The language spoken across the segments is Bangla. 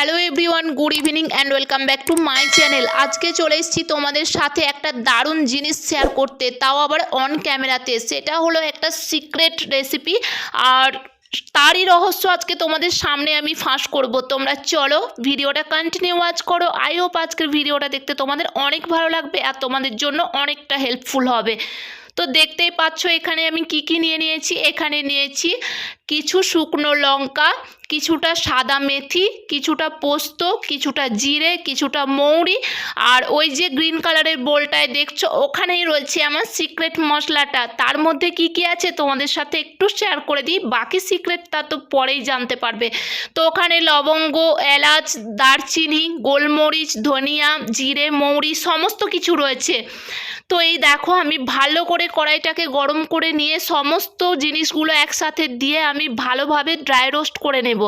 Hello everyone, good evening and welcome back to my channel. আজকে চলে এসেছি তোমাদের সাথে একটা দারুণ জিনিস শেয়ার করতে, তাও আবার অন ক্যামেরাতে। সেটা হলো একটা সিক্রেট রেসিপি, আর তারই রহস্য আজকে তোমাদের সামনে আমি ফাঁস করব। তোমরা চলো ভিডিওটা কন্টিনিউ ওয়াচ করো। আই হোপ আজকের ভিডিওটা দেখতে তোমাদের অনেক ভালো লাগবে আর তোমাদের জন্য অনেকটা হেল্পফুল হবে। তো দেখতেই পাচ্ছ এখানে আমি কি কি নিয়ে নিয়েছি। এখানে নিয়েছি কিছু শুকনো লঙ্কা, কিছুটা সাদা মেথি, কিছুটা পোস্ত, কিছুটা জিরে, কিছুটা মৌরি, আর ওই যে গ্রিন কালারের বোলটায় দেখছো ওখানেই রয়েছে আমার সিক্রেট মশলাটা। তার মধ্যে কি কি আছে তোমাদের সাথে একটু শেয়ার করে দিই, বাকি সিক্রেটটা তো পরেই জানতে পারবে। তো ওখানে লবঙ্গ, এলাচ, দারচিনি, গোলমরিচ, ধনিয়া, জিরে, মৌরি সমস্ত কিছু রয়েছে। তো এই দেখো আমি ভালো করে কড়াইটাকে গরম করে নিয়ে সমস্ত জিনিসগুলো একসাথে দিয়ে আমি ভালোভাবে ড্রাই রোস্ট করে নেব।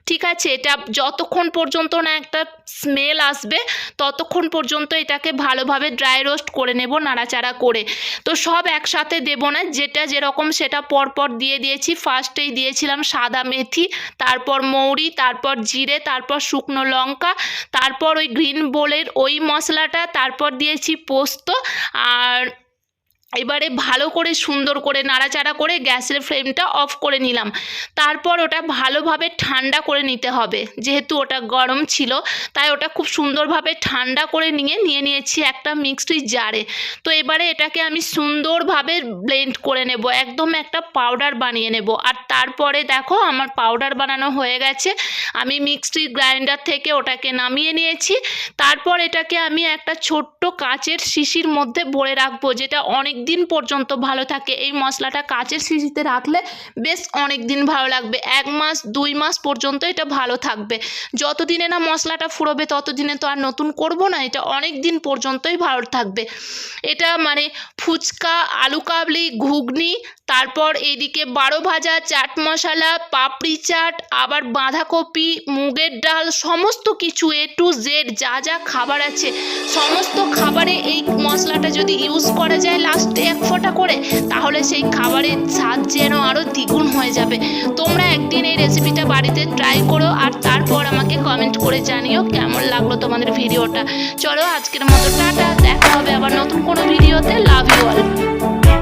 ঠিক আছে, এটা যতক্ষণ পর্যন্ত না একটা স্মেল আসবে ততক্ষণ পর্যন্ত এটাকে ভালোভাবে ড্রাই রোস্ট করে নেব নাড়াচাড়া করে। তো সব একসাথে দেব না, যেটা যেরকম সেটা পরপর দিয়ে দিয়েছি। ফার্স্টেই দিয়েছিলাম সাদা মেথি, তারপর মৌরি, তারপর জিরে, তারপর শুকনো লঙ্কা, তারপর ওই গ্রিন বোলের ওই মশলাটা, তারপর দিয়েছি পোস্ত। আর এবারে ভালো করে সুন্দর করে নাড়াচাড়া করে গ্যাসের ফ্লেমটা অফ করে নিলাম। তারপর ওটা ভালোভাবে ঠান্ডা করে নিতে হবে, যেহেতু ওটা গরম ছিল তাই ওটা খুব সুন্দরভাবে ঠান্ডা করে নিয়েছি একটা মিক্সির জারে। তো এবারে এটাকে আমি সুন্দরভাবে ব্লেন্ড করে নেব, একদম একটা পাউডার বানিয়ে নেব। আর তারপরে দেখো আমার পাউডার বানানো হয়ে গেছে, আমি মিক্সির গ্রাইন্ডার থেকে ওটাকে নামিয়ে নিয়েছি। তারপর এটাকে আমি একটা ছোট্ট কাচের শিশির মধ্যে ভরে রাখবো, যেটা অনেক দিন পর্যন্ত ভালো থাকে। এই মশলাটা কাচের শিশিতে রাখলে বেশ অনেক দিন ভালো লাগবে, 1 মাস 2 মাস পর্যন্ত এটা ভালো থাকবে। যতদিনে না মশলাটা ফুরোবে ততদিনে তো আর নতুন করব না, এটা অনেক দিন পর্যন্তই ভালো থাকবে। এটা মানে ফুচকা, আলু কাবলি, ঘুগনি, তারপর এইদিকে 12 ভাজা, চাট মশলা, পাপড়ি চাট, আবার বাঁধাকপি, মুগের ডাল, সমস্ত কিছু A to Z যা যা খাবার আছে সমস্ত খাবারে এই মশলাটা যদি ইউজ করা যায় লাস্টে 1 ফোঁটা করে, তাহলে সেই খাবারের স্বাদ যেন আরও দ্বিগুণ হয়ে যাবে। তোমরা একদিন এই রেসিপিটা বাড়িতে ট্রাই করো আর তারপর আমাকে কমেন্ট করে জানিও কেমন লাগলো তোমাদের ভিডিওটা। চলো আজকের মতো টাটা, দেখা হবে আবার নতুন কোনো ভিডিওতে। Love you all.